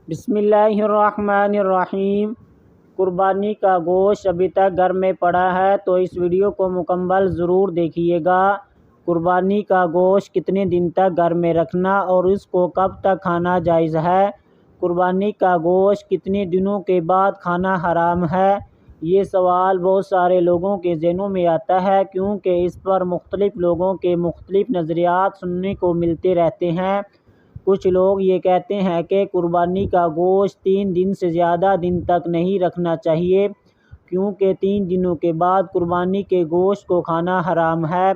بسم اللہ الرحمن الرحیم۔ قربانی کا گوشت ابھی تک گھر میں پڑا ہے تو اس ویڈیو کو مکمل ضرور دیکھیے گا۔ قربانی کا گوشت کتنے دن تک گھر میں رکھنا اور اس کو کب تک کھانا جائز ہے؟ قربانی کا گوشت کتنے دنوں کے بعد کھانا حرام ہے؟ یہ سوال بہت سارے لوگوں کے ذہنوں میں آتا ہے کیونکہ اس پر مختلف لوگوں کے مختلف نظریات سننے کو ملتے رہتے ہیں۔ کچھ لوگ یہ کہتے ہیں کہ قربانی کا گوشت 3 دن سے زیادہ دن تک نہیں رکھنا چاہیے کیونکہ 3 دنوں کے بعد قربانی کے گوشت کو کھانا حرام ہے۔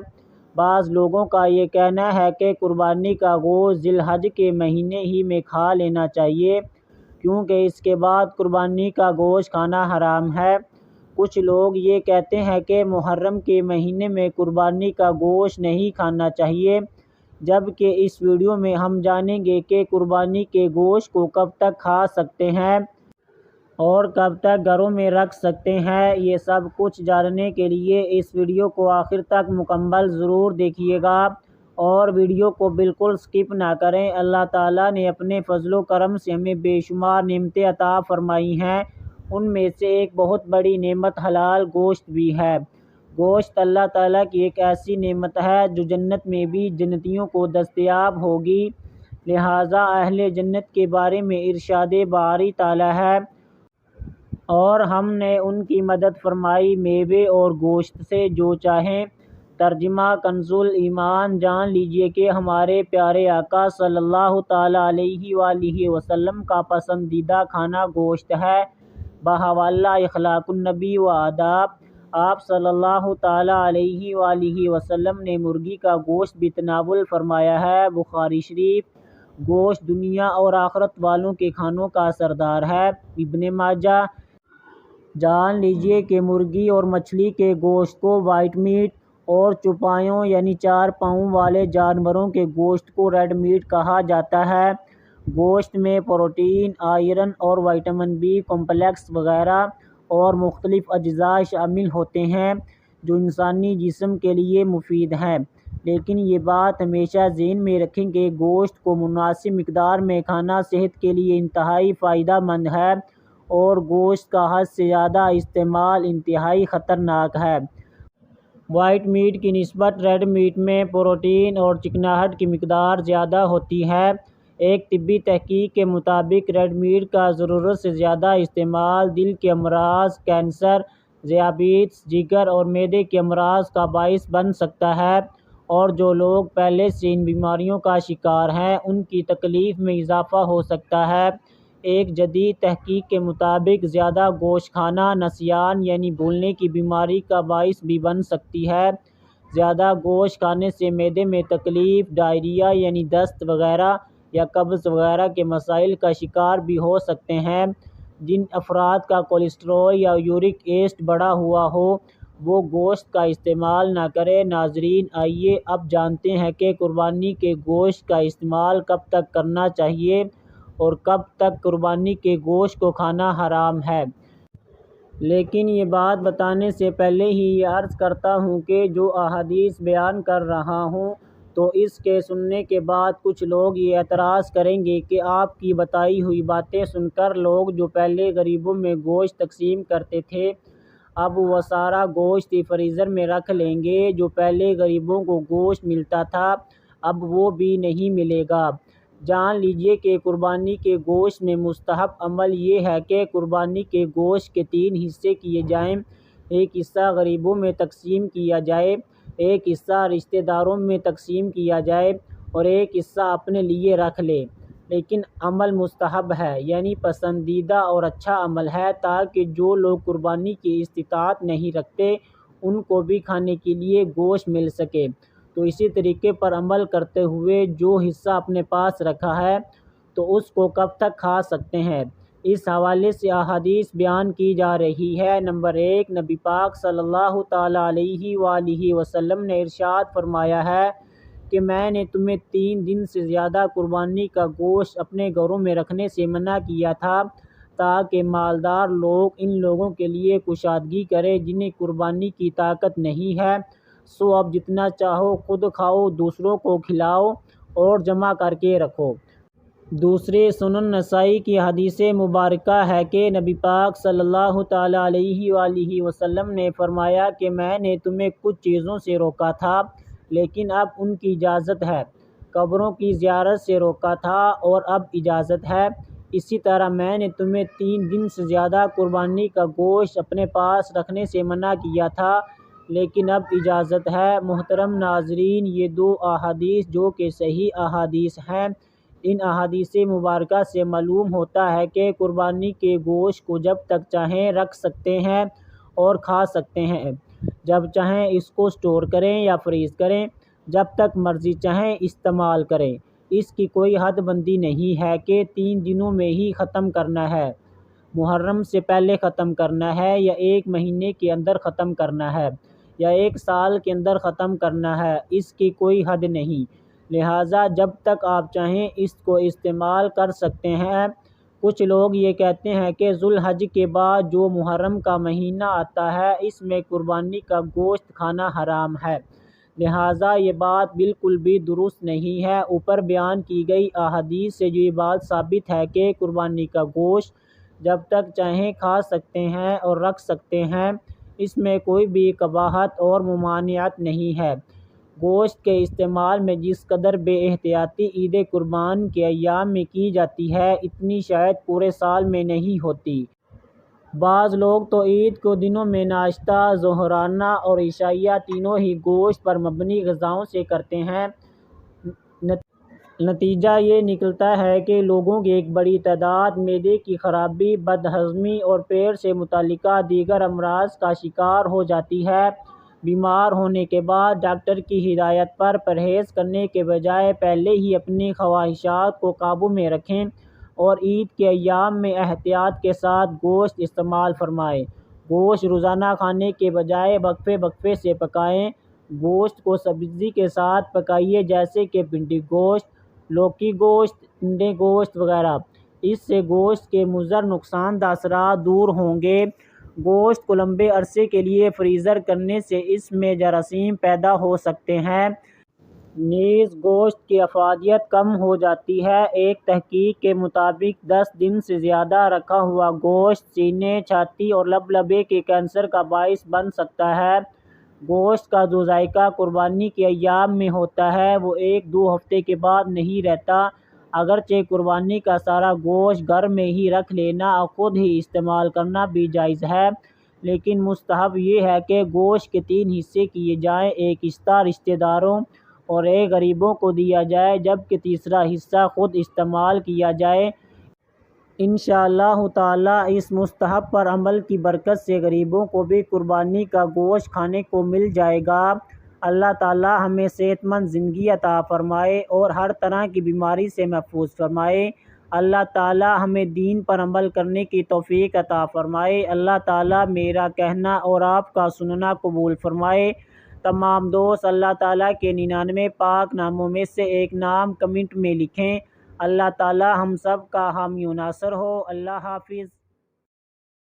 بعض لوگوں کا یہ کہنا ہے کہ قربانی کا گوشت ذی الحج کے مہینے ہی میں کھا لینا چاہیے کیونکہ اس کے بعد قربانی کا گوشت کھانا حرام ہے۔ کچھ لوگ یہ کہتے ہیں کہ محرم کے مہینے میں قربانی کا گوشت نہیں کھانا چاہیے، جبکہ اس ویڈیو میں ہم جانیں گے کہ قربانی کے گوشت کو کب تک کھا سکتے ہیں اور کب تک گھروں میں رکھ سکتے ہیں۔ یہ سب کچھ جاننے کے لیے اس ویڈیو کو آخر تک مکمل ضرور دیکھیے گا اور ویڈیو کو بالکل سکپ نہ کریں۔ اللہ تعالیٰ نے اپنے فضل و کرم سے ہمیں بے شمار نعمتیں عطا فرمائی ہیں، ان میں سے ایک بہت بڑی نعمت حلال گوشت بھی ہے۔ گوشت اللہ تعالیٰ کی ایک ایسی نعمت ہے جو جنت میں بھی جنتیوں کو دستیاب ہوگی، لہٰذا اہل جنت کے بارے میں ارشاد باری تعالیٰ ہے اور ہم نے ان کی مدد فرمائی میوے اور گوشت سے جو چاہیں۔ ترجمہ کنز الایمان۔ جان لیجئے کہ ہمارے پیارے آقا صلی اللہ تعالیٰ علیہ وآلہ وسلم کا پسندیدہ کھانا گوشت ہے۔ بحوالہ اخلاق النبی و آداب۔ آپ صلی اللہ تعالیٰ علیہ وآلہ وسلم نے مرغی کا گوشت بھی تناول فرمایا ہے۔ بخاری شریف۔ گوشت دنیا اور آخرت والوں کے کھانوں کا سردار ہے۔ ابن ماجہ۔ جان لیجئے کہ مرغی اور مچھلی کے گوشت کو وائٹ میٹ اور چوپایوں یعنی 4 پاؤں والے جانوروں کے گوشت کو ریڈ میٹ کہا جاتا ہے۔ گوشت میں پروٹین، آئرن اور وٹامن بی کمپلیکس وغیرہ اور مختلف اجزاء شامل ہوتے ہیں جو انسانی جسم کے لیے مفید ہیں، لیکن یہ بات ہمیشہ ذہن میں رکھیں کہ گوشت کو مناسب مقدار میں کھانا صحت کے لیے انتہائی فائدہ مند ہے اور گوشت کا حد سے زیادہ استعمال انتہائی خطرناک ہے۔ وائٹ میٹ کی نسبت ریڈ میٹ میں پروٹین اور چکناہٹ کی مقدار زیادہ ہوتی ہے۔ ایک طبی تحقیق کے مطابق ریڈ میٹ کا ضرورت سے زیادہ استعمال دل کے امراض، کینسر، ذیابیطس، جگر اور معدے کے امراض کا باعث بن سکتا ہے اور جو لوگ پہلے سے ان بیماریوں کا شکار ہیں ان کی تکلیف میں اضافہ ہو سکتا ہے۔ ایک جدید تحقیق کے مطابق زیادہ گوشت کھانا نسیان یعنی بھولنے کی بیماری کا باعث بھی بن سکتی ہے۔ زیادہ گوشت کھانے سے معدے میں تکلیف، ڈائریا یعنی دست وغیرہ یا قبض وغیرہ کے مسائل کا شکار بھی ہو سکتے ہیں۔ جن افراد کا کولیسٹرول یا یورک ایسڈ بڑھا ہوا ہو وہ گوشت کا استعمال نہ کریں۔ ناظرین، آئیے اب جانتے ہیں کہ قربانی کے گوشت کا استعمال کب تک کرنا چاہیے اور کب تک قربانی کے گوشت کو کھانا حرام ہے۔ لیکن یہ بات بتانے سے پہلے ہی یہ عرض کرتا ہوں کہ جو احادیث بیان کر رہا ہوں تو اس کے سننے کے بعد کچھ لوگ یہ اعتراض کریں گے کہ آپ کی بتائی ہوئی باتیں سن کر لوگ جو پہلے غریبوں میں گوشت تقسیم کرتے تھے اب وہ سارا گوشت ہی فریزر میں رکھ لیں گے۔ جو پہلے غریبوں کو گوشت ملتا تھا اب وہ بھی نہیں ملے گا۔ جان لیجئے کہ قربانی کے گوشت میں مستحب عمل یہ ہے کہ قربانی کے گوشت کے 3 حصے کیے جائیں۔ ایک حصہ غریبوں میں تقسیم کیا جائے، ایک حصہ رشتہ داروں میں تقسیم کیا جائے اور ایک حصہ اپنے لیے رکھ لے۔ لیکن عمل مستحب ہے یعنی پسندیدہ اور اچھا عمل ہے تاکہ جو لوگ قربانی کی استطاعت نہیں رکھتے ان کو بھی کھانے کے لیے گوشت مل سکے۔ تو اسی طریقے پر عمل کرتے ہوئے جو حصہ اپنے پاس رکھا ہے تو اس کو کب تک کھا سکتے ہیں، اس حوالے سے احادیث بیان کی جا رہی ہے۔ نمبر 1، نبی پاک صلی اللہ تعالیٰ علیہ وآلہ وسلم نے ارشاد فرمایا ہے کہ میں نے تمہیں 3 دن سے زیادہ قربانی کا گوشت اپنے گھروں میں رکھنے سے منع کیا تھا تاکہ مالدار لوگ ان لوگوں کے لیے کشادگی کریں جنہیں قربانی کی طاقت نہیں ہے۔ سو اب جتنا چاہو خود کھاؤ، دوسروں کو کھلاؤ اور جمع کر کے رکھو۔ دوسرے سنن نسائی کی حدیث مبارکہ ہے کہ نبی پاک صلی اللہ تعالیٰ علیہ وآلہ وسلم نے فرمایا کہ میں نے تمہیں کچھ چیزوں سے روکا تھا لیکن اب ان کی اجازت ہے، قبروں کی زیارت سے روکا تھا اور اب اجازت ہے، اسی طرح میں نے تمہیں 3 دن سے زیادہ قربانی کا گوشت اپنے پاس رکھنے سے منع کیا تھا لیکن اب اجازت ہے۔ محترم ناظرین، یہ 2 احادیث جو کہ صحیح احادیث ہیں، ان احادیث مبارکہ سے معلوم ہوتا ہے کہ قربانی کے گوشت کو جب تک چاہیں رکھ سکتے ہیں اور کھا سکتے ہیں، جب چاہیں اس کو سٹور کریں یا فریز کریں، جب تک مرضی چاہیں استعمال کریں۔ اس کی کوئی حد بندی نہیں ہے کہ 3 دنوں میں ہی ختم کرنا ہے، محرم سے پہلے ختم کرنا ہے یا 1 مہینے کے اندر ختم کرنا ہے یا 1 سال کے اندر ختم کرنا ہے، اس کی کوئی حد نہیں، لہٰذا جب تک آپ چاہیں اس کو استعمال کر سکتے ہیں۔ کچھ لوگ یہ کہتے ہیں کہ ذوالحج کے بعد جو محرم کا مہینہ آتا ہے اس میں قربانی کا گوشت کھانا حرام ہے، لہٰذا یہ بات بالکل بھی درست نہیں ہے۔ اوپر بیان کی گئی احادیث سے یہ بات ثابت ہے کہ قربانی کا گوشت جب تک چاہیں کھا سکتے ہیں اور رکھ سکتے ہیں، اس میں کوئی بھی قباحت اور ممانعت نہیں ہے۔ گوشت کے استعمال میں جس قدر بے احتیاطی عید قربان کے ایام میں کی جاتی ہے اتنی شاید پورے سال میں نہیں ہوتی۔ بعض لوگ تو عید کو دنوں میں ناشتہ، ظہرانہ اور عشائیہ تینوں ہی گوشت پر مبنی غذاؤں سے کرتے ہیں۔ نتیجہ یہ نکلتا ہے کہ لوگوں کی ایک بڑی تعداد معدے کی خرابی، بد ہضمی اور پیٹ سے متعلقہ دیگر امراض کا شکار ہو جاتی ہے۔ بیمار ہونے کے بعد ڈاکٹر کی ہدایت پر پرہیز کرنے کے بجائے پہلے ہی اپنی خواہشات کو قابو میں رکھیں اور عید کے ایام میں احتیاط کے ساتھ گوشت استعمال فرمائیں۔ گوشت روزانہ کھانے کے بجائے وقفے وقفے سے پکائیں۔ گوشت کو سبزی کے ساتھ پکائیے جیسے کہ بھنڈی گوشت، لوکی گوشت، انڈے گوشت وغیرہ، اس سے گوشت کے مضر نقصان دہ اثرات دور ہوں گے۔ گوشت کو لمبے عرصے کے لیے فریزر کرنے سے اس میں جراثیم پیدا ہو سکتے ہیں، نیز گوشت کی افادیت کم ہو جاتی ہے۔ ایک تحقیق کے مطابق 10 دن سے زیادہ رکھا ہوا گوشت سینے، چھاتی اور لبے کے کینسر کا باعث بن سکتا ہے۔ گوشت کا جو ذائقہ قربانی کے ایام میں ہوتا ہے وہ 1-2 ہفتے کے بعد نہیں رہتا۔ اگرچہ قربانی کا سارا گوشت گھر میں ہی رکھ لینا اور خود ہی استعمال کرنا بھی جائز ہے، لیکن مستحب یہ ہے کہ گوشت کے 3 حصے کیے جائیں، ایک حصہ رشتہ داروں اور ایک غریبوں کو دیا جائے جبکہ تیسرا حصہ خود استعمال کیا جائے۔ انشاءاللہ تعالی اس مستحب پر عمل کی برکت سے غریبوں کو بھی قربانی کا گوشت کھانے کو مل جائے گا۔ اللہ تعالی ہمیں صحت مند زندگی عطا فرمائے اور ہر طرح کی بیماری سے محفوظ فرمائے۔ اللہ تعالی ہمیں دین پر عمل کرنے کی توفیق عطا فرمائے۔ اللہ تعالی میرا کہنا اور آپ کا سننا قبول فرمائے۔ تمام دوست اللہ تعالی کے 99 پاک ناموں میں سے ایک نام کمنٹ میں لکھیں۔ اللہ تعالی ہم سب کا حامی و ناصر ہو۔ اللہ حافظ۔